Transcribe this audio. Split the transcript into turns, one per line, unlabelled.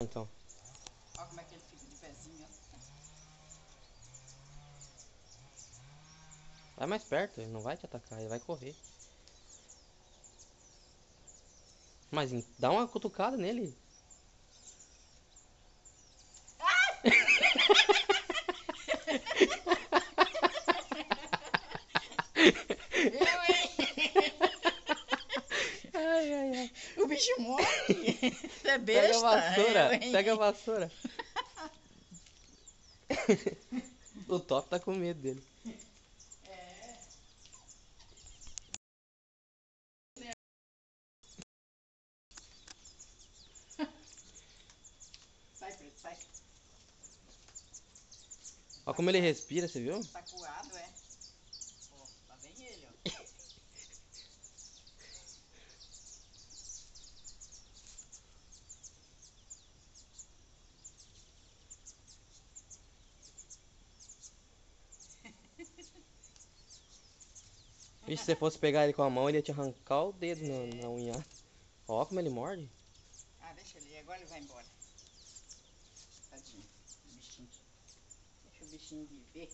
Então.
Olha como é que ele fica de pezinho, ó.
Vai mais perto, ele não vai te atacar, ele vai correr. Mas dá uma cutucada nele.
Eu, hein?
Ai, ai, ai.
O bicho morre. Você é
Pega a
besta? Eu,
vassoura,
hein?
pega a vassoura. O Top tá com medo dele.
Sai, preto, sai.
Olha como ele respira, você viu?
Tá coado, é? Ó, lá vem ele, ó.
Vixe, se você fosse pegar ele com a mão, ele ia te arrancar o dedo na unha. Ó como ele morde.
Ah, deixa ele. Agora ele vai embora. Tadinho. O bichinho. Deixa o bichinho viver.